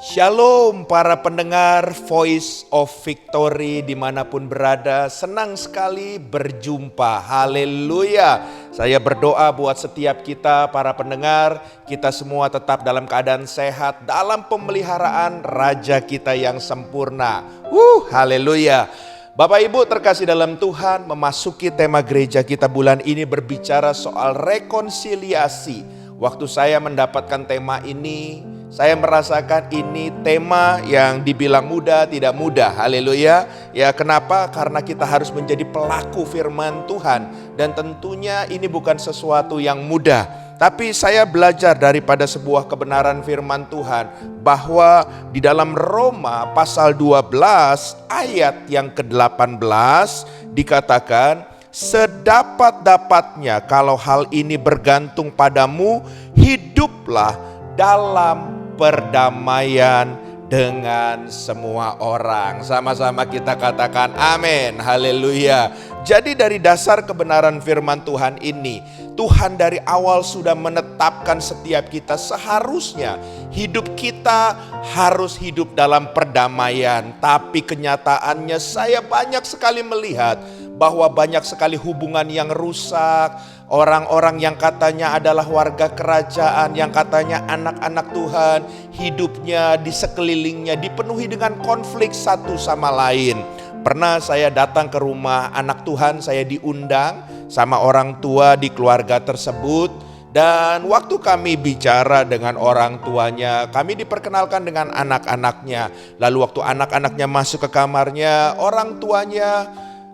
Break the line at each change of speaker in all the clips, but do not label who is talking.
Shalom para pendengar Voice of Victory dimanapun berada, senang sekali berjumpa, haleluya. Saya berdoa buat setiap kita para pendengar, kita semua tetap dalam keadaan sehat, dalam pemeliharaan Raja kita yang sempurna. Haleluya. Bapak Ibu terkasih dalam Tuhan, memasuki tema gereja kita bulan ini berbicara soal rekonsiliasi. Waktu saya mendapatkan tema ini, saya merasakan ini tema yang dibilang mudah, tidak mudah. Haleluya. Ya, kenapa? Karena kita harus menjadi pelaku firman Tuhan. Dan tentunya ini bukan sesuatu yang mudah. Tapi saya belajar daripada sebuah kebenaran firman Tuhan. Bahwa di dalam Roma pasal 12 ayat yang ke-18 dikatakan, sedapat-dapatnya kalau hal ini bergantung padamu, hiduplah dalam perdamaian dengan semua orang. Sama-sama kita katakan amin, haleluya. Jadi dari dasar kebenaran firman Tuhan ini, Tuhan dari awal sudah menetapkan setiap kita seharusnya hidup kita harus hidup dalam perdamaian. Tapi kenyataannya saya banyak sekali melihat bahwa banyak sekali hubungan yang rusak. Orang-orang yang katanya adalah warga kerajaan, yang katanya anak-anak Tuhan, hidupnya di sekelilingnya dipenuhi dengan konflik satu sama lain. Pernah saya datang ke rumah anak Tuhan, saya diundang sama orang tua di keluarga tersebut. Dan waktu kami bicara dengan orang tuanya, kami diperkenalkan dengan anak-anaknya. Lalu waktu anak-anaknya masuk ke kamarnya, orang tuanya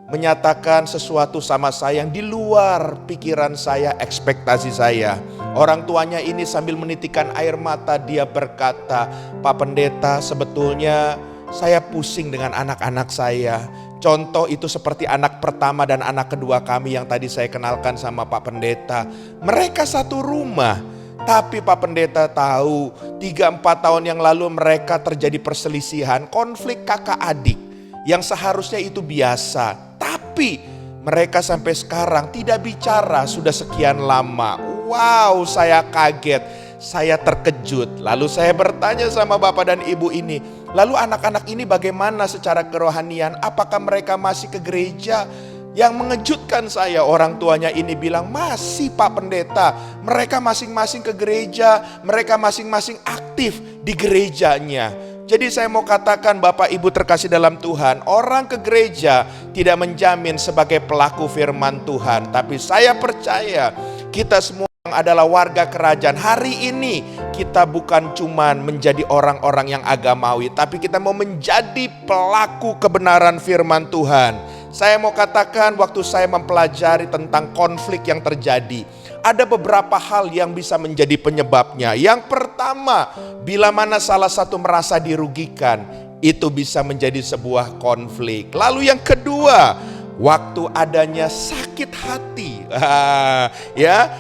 menyatakan sesuatu sama saya yang di luar pikiran saya, ekspektasi saya. Orang tuanya ini sambil menitikkan air mata, dia berkata, Pak Pendeta, sebetulnya saya pusing dengan anak-anak saya. Contoh itu seperti anak pertama dan anak kedua kami yang tadi saya kenalkan sama Pak Pendeta. Mereka satu rumah. Tapi Pak Pendeta tahu 3-4 tahun yang lalu mereka terjadi perselisihan, konflik kakak adik. Yang seharusnya itu biasa. Tapi mereka sampai sekarang tidak bicara sudah sekian lama. Wow, saya kaget, saya terkejut. Lalu saya bertanya sama bapak dan ibu ini, lalu anak-anak ini bagaimana secara kerohanian? Apakah mereka masih ke gereja? Yang mengejutkan saya, orang tuanya ini bilang, masih Pak Pendeta. Mereka masing-masing ke gereja, mereka masing-masing aktif di gerejanya. Jadi saya mau katakan Bapak Ibu terkasih dalam Tuhan, orang ke gereja tidak menjamin sebagai pelaku firman Tuhan. Tapi saya percaya kita semua yang adalah warga kerajaan. Hari ini kita bukan cuman menjadi orang-orang yang agamawi, tapi kita mau menjadi pelaku kebenaran firman Tuhan. Saya mau katakan waktu saya mempelajari tentang konflik yang terjadi, ada beberapa hal yang bisa menjadi penyebabnya. Yang pertama, bila mana salah satu merasa dirugikan, itu bisa menjadi sebuah konflik. Lalu yang kedua, waktu adanya sakit hati.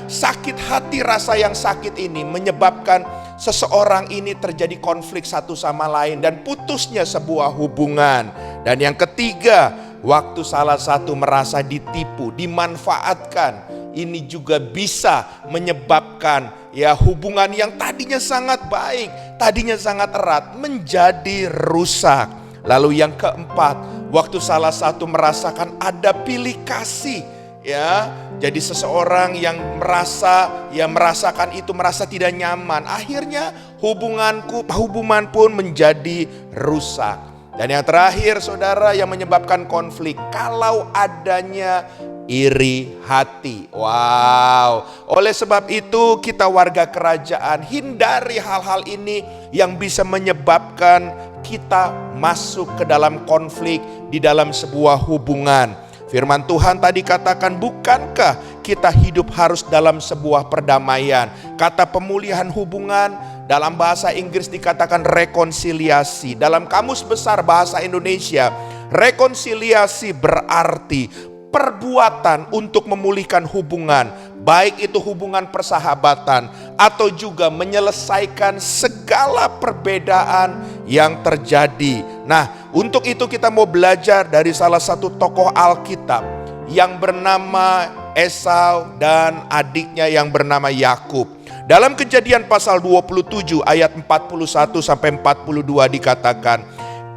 Sakit hati, rasa yang sakit ini menyebabkan seseorang ini terjadi konflik satu sama lain dan putusnya sebuah hubungan. Dan yang ketiga, waktu salah satu merasa ditipu, dimanfaatkan. Ini juga bisa menyebabkan hubungan yang tadinya sangat baik, tadinya sangat erat menjadi rusak. Lalu yang keempat, waktu salah satu merasakan ada pilih kasih, jadi seseorang yang merasakan itu merasa tidak nyaman, akhirnya hubungan pun menjadi rusak. Dan yang terakhir saudara yang menyebabkan konflik, kalau adanya iri hati. Wow. Oleh sebab itu kita warga kerajaan hindari hal-hal ini yang bisa menyebabkan kita masuk ke dalam konflik di dalam sebuah hubungan. Firman Tuhan tadi katakan, bukankah kita hidup harus dalam sebuah perdamaian? Kata pemulihan hubungan dalam bahasa Inggris dikatakan rekonsiliasi. Dalam Kamus Besar Bahasa Indonesia, rekonsiliasi berarti perbuatan untuk memulihkan hubungan, baik itu hubungan persahabatan atau juga menyelesaikan segala perbedaan yang terjadi. Nah, untuk itu kita mau belajar dari salah satu tokoh Alkitab yang bernama Esau dan adiknya yang bernama Yakub. Dalam Kejadian pasal 27 ayat 41 sampai 42 dikatakan,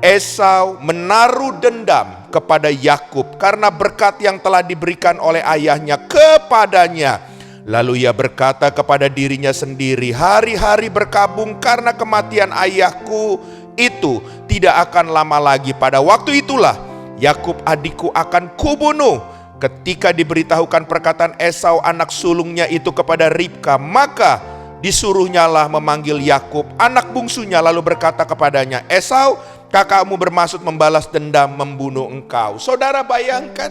Esau menaruh dendam kepada Yakub karena berkat yang telah diberikan oleh ayahnya kepadanya. Lalu ia berkata kepada dirinya sendiri, hari-hari berkabung karena kematian ayahku itu tidak akan lama lagi. Pada waktu itulah Yakub adikku akan kubunuh. Ketika diberitahukan perkataan Esau anak sulungnya itu kepada Ribka, maka disuruhnyalah memanggil Yakub anak bungsunya, lalu berkata kepadanya, Esau, kakakmu bermaksud membalas dendam membunuh engkau. Saudara bayangkan,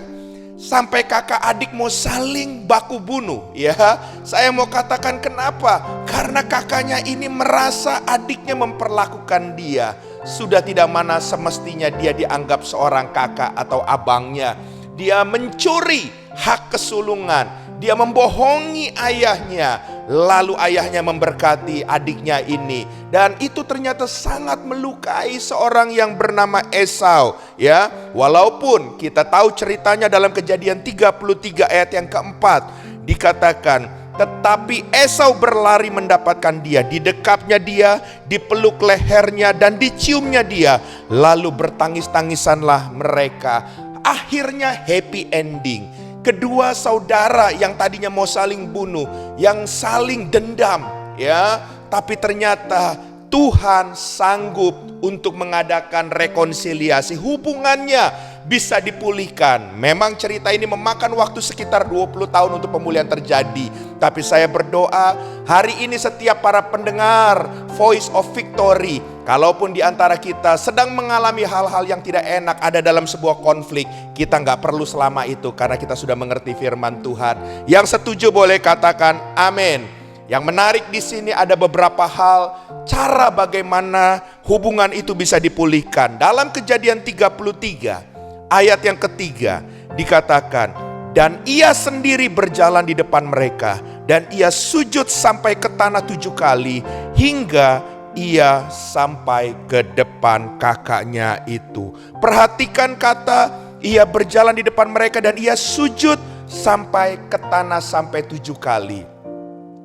sampai kakak adik mau saling baku bunuh. Ya, saya mau katakan kenapa? Karena kakaknya ini merasa adiknya memperlakukan dia sudah tidak mana semestinya dia dianggap seorang kakak atau abangnya. Dia mencuri hak kesulungan, dia membohongi ayahnya, lalu ayahnya memberkati adiknya ini. Dan itu ternyata sangat melukai seorang yang bernama Esau, ya. Walaupun kita tahu ceritanya dalam Kejadian 33 ayat yang keempat, dikatakan, tetapi Esau berlari mendapatkan dia, didekapnya dia, dipeluk lehernya dan diciumnya dia, lalu bertangis-tangisanlah mereka. Akhirnya happy ending. Kedua saudara yang tadinya mau saling bunuh, yang saling dendam, ya, tapi ternyata Tuhan sanggup untuk mengadakan rekonsiliasi, hubungannya bisa dipulihkan. Memang cerita ini memakan waktu sekitar 20 tahun untuk pemulihan terjadi. Tapi saya berdoa hari ini setiap para pendengar Voice of Victory, kalaupun di antara kita sedang mengalami hal-hal yang tidak enak, ada dalam sebuah konflik, kita nggak perlu selama itu karena kita sudah mengerti firman Tuhan. Yang setuju boleh katakan amin. Yang menarik di sini ada beberapa hal cara bagaimana hubungan itu bisa dipulihkan. Dalam Kejadian 33 ayat yang ketiga dikatakan, dan ia sendiri berjalan di depan mereka, dan ia sujud sampai ke tanah 7 kali, hingga ia sampai ke depan kakaknya itu. Perhatikan kata ia berjalan di depan mereka dan ia sujud sampai ke tanah sampai 7 kali.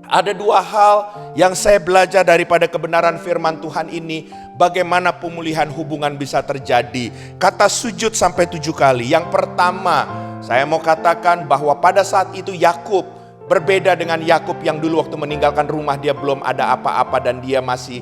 Ada dua hal yang saya belajar daripada kebenaran firman Tuhan ini, bagaimana pemulihan hubungan bisa terjadi. Kata sujud sampai 7 kali. Yang pertama, saya mau katakan bahwa pada saat itu Yakub berbeda dengan Yakub yang dulu waktu meninggalkan rumah dia belum ada apa-apa dan dia masih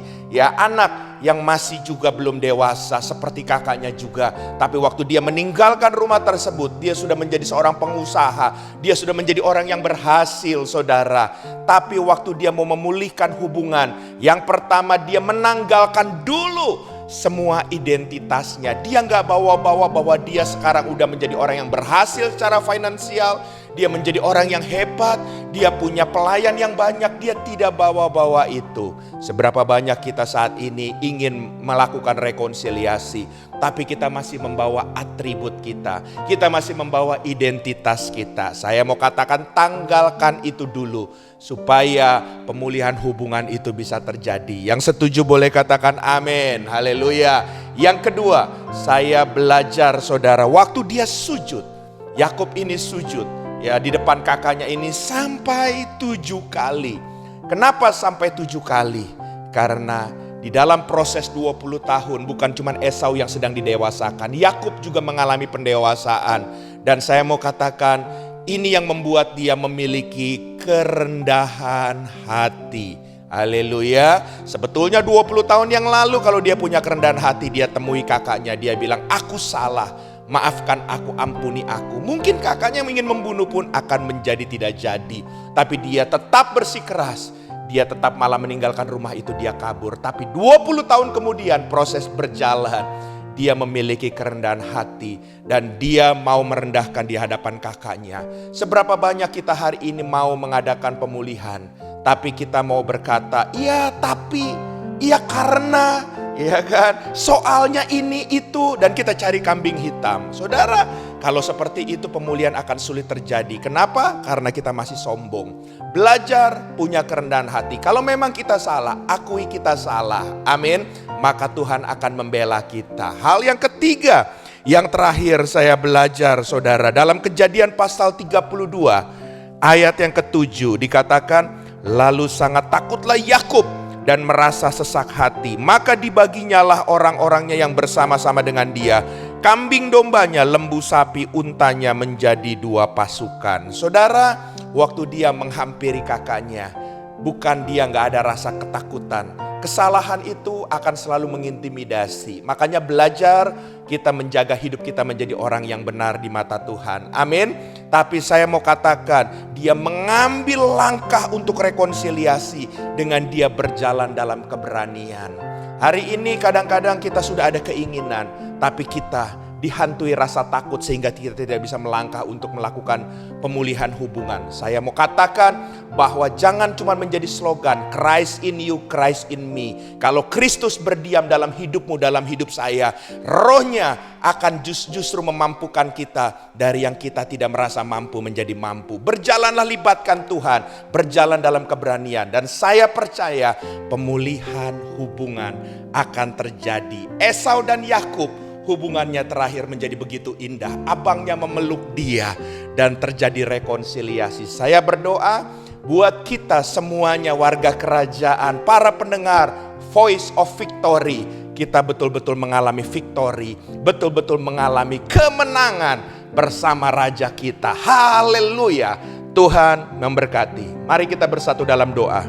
anak yang masih juga belum dewasa seperti kakaknya juga. Tapi waktu dia meninggalkan rumah tersebut, dia sudah menjadi seorang pengusaha, dia sudah menjadi orang yang berhasil, saudara. Tapi waktu dia mau memulihkan hubungan, yang pertama dia menanggalkan dulu semua identitasnya. Dia nggak bawa-bawa bahwa dia sekarang udah menjadi orang yang berhasil secara finansial. Dia menjadi orang yang hebat, dia punya pelayan yang banyak, dia tidak bawa-bawa itu. Seberapa banyak kita saat ini ingin melakukan rekonsiliasi, tapi kita masih membawa atribut kita, kita masih membawa identitas kita. Saya mau katakan tanggalkan itu dulu, supaya pemulihan hubungan itu bisa terjadi. Yang setuju boleh katakan amin, haleluya. Yang kedua, saya belajar saudara, waktu dia sujud, Yakub ini sujud di depan kakaknya ini sampai 7 kali. Kenapa sampai 7 kali? Karena di dalam proses 20 tahun bukan cuma Esau yang sedang didewasakan, Yakub juga mengalami pendewasaan. Dan saya mau katakan ini yang membuat dia memiliki kerendahan hati. Haleluya. Sebetulnya 20 tahun yang lalu kalau dia punya kerendahan hati, dia temui kakaknya, dia bilang, aku salah. Maafkan aku, ampuni aku. Mungkin kakaknya yang ingin membunuh pun akan menjadi tidak jadi. Tapi dia tetap bersikeras. Dia tetap malah meninggalkan rumah itu, dia kabur. Tapi 20 tahun kemudian proses berjalan. Dia memiliki kerendahan hati. Dan dia mau merendahkan di hadapan kakaknya. Seberapa banyak kita hari ini mau mengadakan pemulihan. Tapi kita mau berkata, iya tapi, iya karena, ya kan, soalnya ini itu, dan kita cari kambing hitam. Saudara, kalau seperti itu pemulihan akan sulit terjadi. Kenapa? Karena kita masih sombong. Belajar punya kerendahan hati. Kalau memang kita salah, akui kita salah. Amin. Maka Tuhan akan membela kita. Hal yang ketiga, yang terakhir saya belajar saudara, dalam Kejadian pasal 32 ayat yang ke-7 dikatakan, Lalu sangat takutlah Yakub dan merasa sesak hati. Maka dibaginyalah orang-orangnya yang bersama-sama dengan dia, kambing dombanya, lembu sapi, untanya menjadi 2 pasukan. Saudara, waktu dia menghampiri kakaknya, bukan dia gak ada rasa ketakutan. Kesalahan itu akan selalu mengintimidasi. Makanya belajar kita menjaga hidup kita menjadi orang yang benar di mata Tuhan. Amin. Tapi saya mau katakan, dia mengambil langkah untuk rekonsiliasi dengan dia berjalan dalam keberanian. Hari ini kadang-kadang kita sudah ada keinginan, tapi kita dihantui rasa takut sehingga kita tidak bisa melangkah untuk melakukan pemulihan hubungan. Saya mau katakan bahwa jangan cuma menjadi slogan Christ in you, Christ in me. Kalau Kristus berdiam dalam hidupmu, dalam hidup saya, rohnya akan justru memampukan kita dari yang kita tidak merasa mampu menjadi mampu. Berjalanlah, libatkan Tuhan, berjalan dalam keberanian, dan saya percaya pemulihan hubungan akan terjadi. Esau dan Yakub, hubungannya terakhir menjadi begitu indah. Abangnya memeluk dia dan terjadi rekonsiliasi. Saya berdoa buat kita semuanya, warga kerajaan, para pendengar Voice of Victory, kita betul-betul mengalami victory, betul-betul mengalami kemenangan bersama Raja kita. Haleluya. Tuhan memberkati. Mari kita bersatu dalam doa.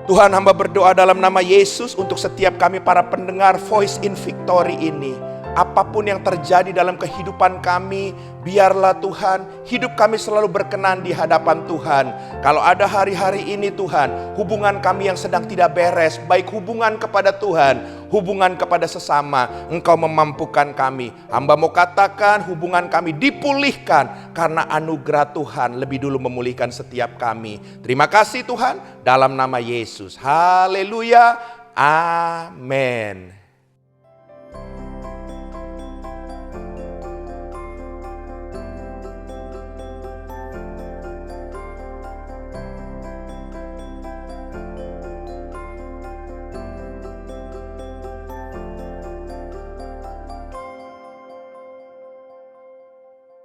Tuhan, hamba berdoa dalam nama Yesus untuk setiap kami para pendengar Voice in Victory ini. Apapun yang terjadi dalam kehidupan kami, biarlah Tuhan, hidup kami selalu berkenan di hadapan Tuhan. Kalau ada hari-hari ini Tuhan, hubungan kami yang sedang tidak beres, baik hubungan kepada Tuhan, hubungan kepada sesama, Engkau memampukan kami. Hamba mau katakan hubungan kami dipulihkan karena anugerah Tuhan lebih dulu memulihkan setiap kami. Terima kasih Tuhan, dalam nama Yesus. Haleluya. Amin.